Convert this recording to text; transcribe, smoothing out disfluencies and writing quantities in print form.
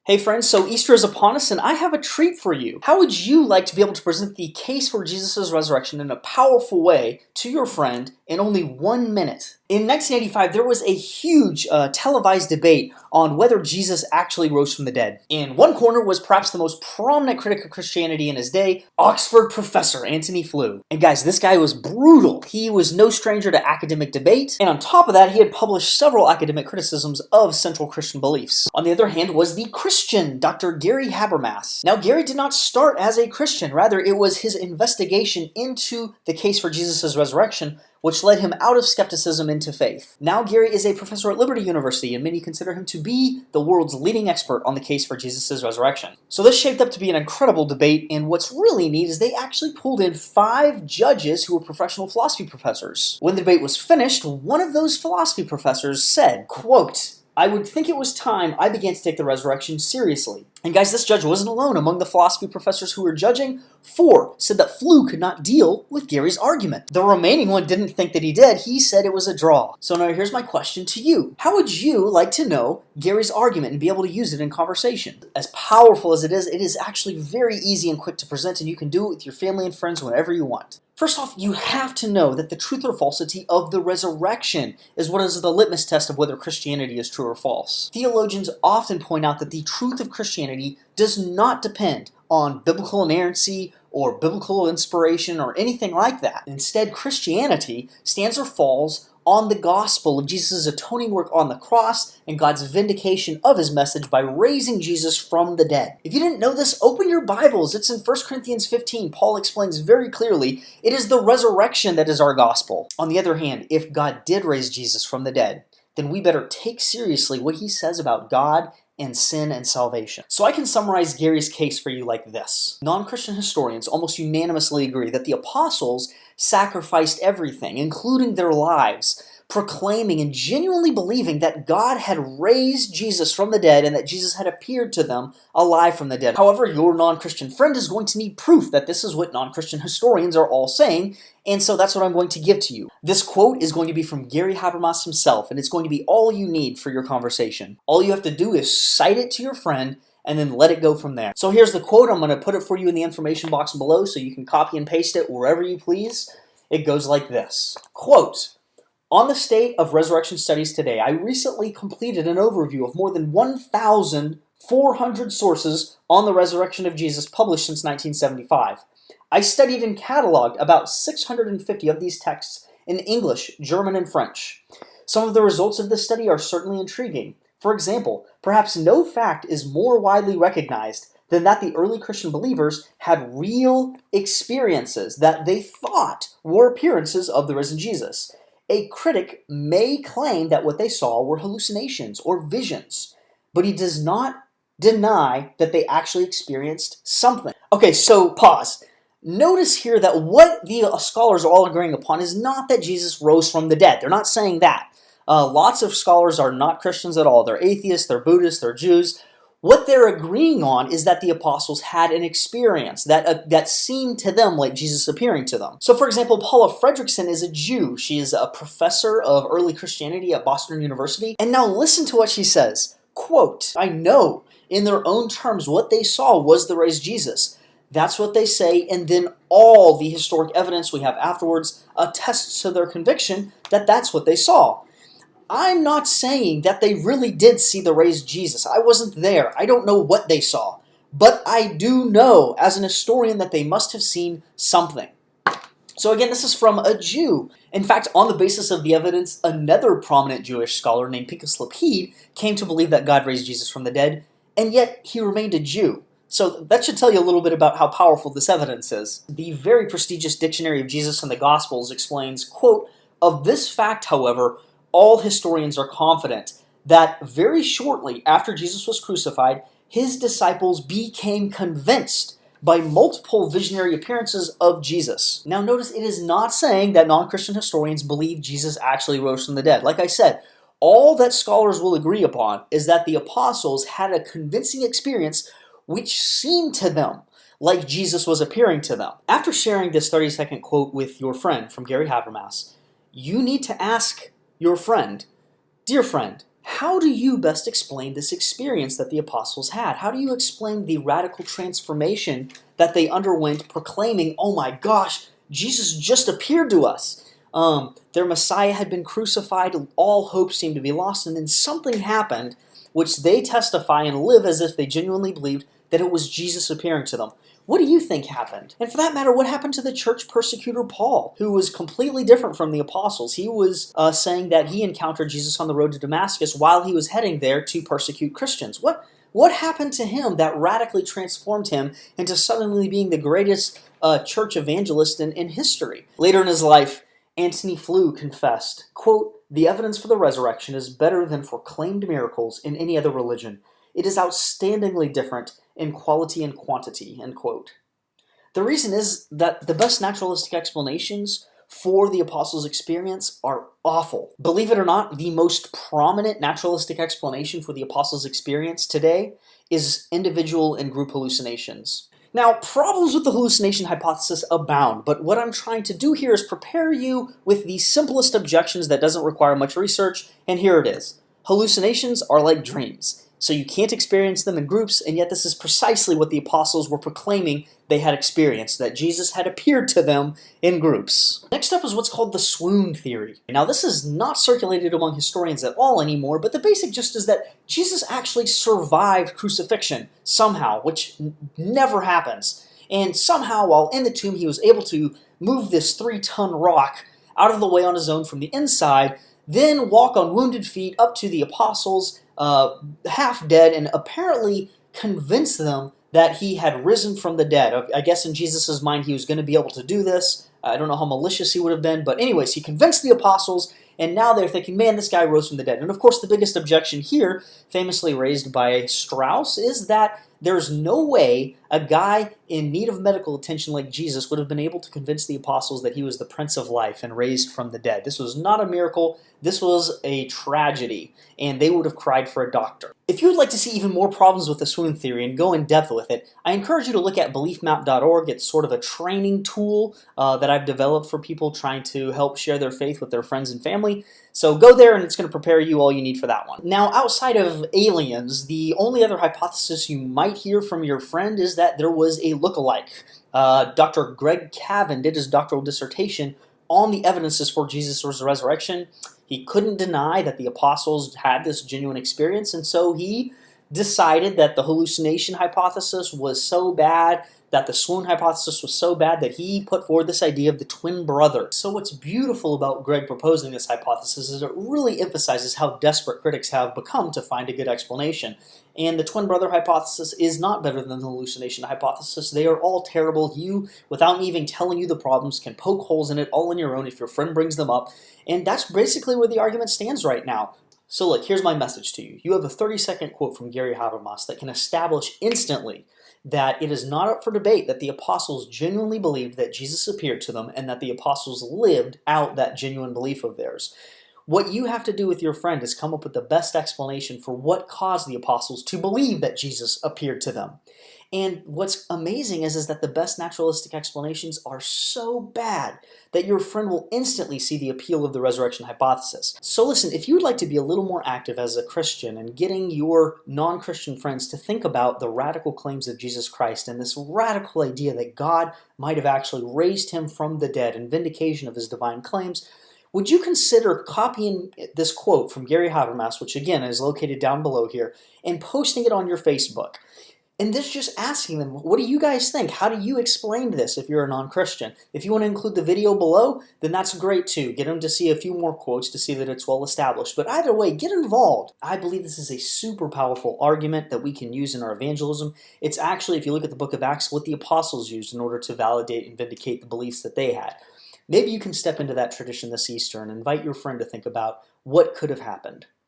Hey friends, so Easter is upon us and I have a treat for you. How would you like to be able to present the case for Jesus' resurrection in a powerful way to your friend in only 1 minute? In 1985, there was a huge televised debate on whether Jesus actually rose from the dead. In one corner was perhaps the most prominent critic of Christianity in his day, Oxford professor Antony Flew. And guys, this guy was brutal. He was no stranger to academic debate, and on top of that, he had published several academic criticisms of central Christian beliefs. On the other hand was the Christian, Dr. Gary Habermas. Now, Gary did not start as a Christian. Rather, it was his investigation into the case for Jesus' resurrection which led him out of skepticism into faith. Now Gary is a professor at Liberty University, and many consider him to be the world's leading expert on the case for Jesus' resurrection. So this shaped up to be an incredible debate, and what's really neat is they actually pulled in 5 judges who were professional philosophy professors. When the debate was finished, one of those philosophy professors said, quote, "I would think it was time I began to take the resurrection seriously." And guys, this judge wasn't alone. Among the philosophy professors who were judging, 4 said that Flew could not deal with Gary's argument. The remaining one didn't think that he did. He said it was a draw. So now here's my question to you. How would you like to know Gary's argument and be able to use it in conversation? As powerful as it is actually very easy and quick to present, and you can do it with your family and friends whenever you want. First off, you have to know that the truth or falsity of the resurrection is what is the litmus test of whether Christianity is true or false. Theologians often point out that the truth of Christianity does not depend on biblical inerrancy or biblical inspiration or anything like that. Instead, Christianity stands or falls on the gospel of Jesus' atoning work on the cross and God's vindication of his message by raising Jesus from the dead. If you didn't know this, open your Bibles. It's in 1 Corinthians 15. Paul explains very clearly, it is the resurrection that is our gospel. On the other hand, if God did raise Jesus from the dead, then we better take seriously what he says about God and sin and salvation. So I can summarize Gary's case for you like this. Non-Christian historians almost unanimously agree that the apostles sacrificed everything, including their lives, proclaiming and genuinely believing that God had raised Jesus from the dead and that Jesus had appeared to them alive from the dead. However, your non-Christian friend is going to need proof that this is what non-Christian historians are all saying, and so that's what I'm going to give to you. This quote is going to be from Gary Habermas himself, and it's going to be all you need for your conversation. All you have to do is cite it to your friend and then let it go from there. So here's the quote. I'm going to put it for you in the information box below so you can copy and paste it wherever you please. It goes like this. Quote, "On the state of resurrection studies today, I recently completed an overview of more than 1,400 sources on the resurrection of Jesus published since 1975. I studied and cataloged about 650 of these texts in English, German, and French. Some of the results of this study are certainly intriguing. For example, perhaps no fact is more widely recognized than that the early Christian believers had real experiences that they thought were appearances of the risen Jesus. A critic may claim that what they saw were hallucinations or visions, but he does not deny that they actually experienced something." Okay, so pause. Notice here that what the scholars are all agreeing upon is not that Jesus rose from the dead. They're not saying that. Lots of scholars are not Christians at all. They're atheists, they're Buddhists, they're Jews. What they're agreeing on is that the apostles had an experience that seemed to them like Jesus appearing to them. So for example, Paula Fredrickson is a Jew. She is a professor of early Christianity at Boston University. And now listen to what she says. Quote, "I know in their own terms what they saw was the raised Jesus. That's what they say, and then all the historic evidence we have afterwards attests to their conviction that that's what they saw. I'm not saying that they really did see the raised Jesus. I wasn't there. I don't know what they saw. But I do know, as an historian, that they must have seen something." So again, this is from a Jew. In fact, on the basis of the evidence, another prominent Jewish scholar named Pinchas Lapid came to believe that God raised Jesus from the dead, and yet he remained a Jew. So that should tell you a little bit about how powerful this evidence is. The very prestigious Dictionary of Jesus and the Gospels explains, quote, "Of this fact, however, all historians are confident that very shortly after Jesus was crucified, his disciples became convinced by multiple visionary appearances of Jesus." Now notice it is not saying that non-Christian historians believe Jesus actually rose from the dead. Like I said, all that scholars will agree upon is that the apostles had a convincing experience which seemed to them like Jesus was appearing to them. After sharing this 30-second quote with your friend from Gary Habermas, you need to ask your friend, "Dear friend, How do you best explain this experience that the apostles had? How do you explain the radical transformation that they underwent, proclaiming, oh my gosh, Jesus just appeared to us? Their Messiah had been crucified, all hope seemed to be lost, and then something happened which they testify and live as if they genuinely believed that it was Jesus appearing to them. What do you think happened? And for that matter, what happened to the church persecutor Paul, who was completely different from the apostles? He was saying that he encountered Jesus on the road to Damascus while he was heading there to persecute Christians. What happened to him that radically transformed him into suddenly being the greatest church evangelist in history? Later in his life, Antony Flew confessed, quote, "The evidence for the resurrection is better than for claimed miracles in any other religion. It is outstandingly different in quality and quantity," end quote. The reason is that the best naturalistic explanations for the apostles' experience are awful. Believe it or not, the most prominent naturalistic explanation for the apostles' experience today is individual and group hallucinations. Now, problems with the hallucination hypothesis abound, but what I'm trying to do here is prepare you with the simplest objections that doesn't require much research, and here it is. Hallucinations are like dreams, so you can't experience them in groups, and yet this is precisely what the apostles were proclaiming they had experienced, that Jesus had appeared to them in groups. Next up is what's called the swoon theory. Now, this is not circulated among historians at all anymore, but the basic gist is that Jesus actually survived crucifixion somehow, which never happens. And somehow, while in the tomb, he was able to move this 3-ton rock out of the way on his own from the inside, then walk on wounded feet up to the apostles, half dead, and apparently convince them that he had risen from the dead. I guess in Jesus' mind he was going to be able to do this. I don't know how malicious he would have been, but anyways, he convinced the apostles, and now they're thinking, man, this guy rose from the dead. And of course, the biggest objection here, famously raised by Strauss, is that there's no way a guy in need of medical attention like Jesus would have been able to convince the apostles that he was the Prince of Life and raised from the dead. This was not a miracle. This was a tragedy, and they would have cried for a doctor. If you would like to see even more problems with the swoon theory and go in depth with it, I encourage you to look at beliefmap.org. It's sort of a training tool that I've developed for people trying to help share their faith with their friends and family. So go there, and it's going to prepare you all you need for that one. Now, outside of aliens, the only other hypothesis you might hear from your friend is that there was a lookalike. Dr. Greg Cavan did his doctoral dissertation on the evidences for Jesus' resurrection. He couldn't deny that the apostles had this genuine experience, and so he decided that the hallucination hypothesis was so bad, that the swoon hypothesis was so bad, that he put forward this idea of the twin brothers. So what's beautiful about Greg proposing this hypothesis is it really emphasizes how desperate critics have become to find a good explanation. And the twin brother hypothesis is not better than the hallucination hypothesis. They are all terrible. You, without me even telling you the problems, can poke holes in it all on your own if your friend brings them up. And that's basically where the argument stands right now. So look, here's my message to you. You have a 30-second quote from Gary Habermas that can establish instantly that it is not up for debate that the apostles genuinely believed that Jesus appeared to them and that the apostles lived out that genuine belief of theirs. What you have to do with your friend is come up with the best explanation for what caused the apostles to believe that Jesus appeared to them. And what's amazing is that the best naturalistic explanations are so bad that your friend will instantly see the appeal of the resurrection hypothesis. So listen, if you would like to be a little more active as a Christian and getting your non-Christian friends to think about the radical claims of Jesus Christ and this radical idea that God might have actually raised him from the dead in vindication of his divine claims, would you consider copying this quote from Gary Habermas, which again is located down below here, and posting it on your Facebook? And this just asking them, what do you guys think? How do you explain this if you're a non-Christian? If you want to include the video below, then that's great too. Get them to see a few more quotes to see that it's well established. But either way, get involved. I believe this is a super powerful argument that we can use in our evangelism. It's actually, if you look at the book of Acts, what the apostles used in order to validate and vindicate the beliefs that they had. Maybe you can step into that tradition this Easter and invite your friend to think about what could have happened.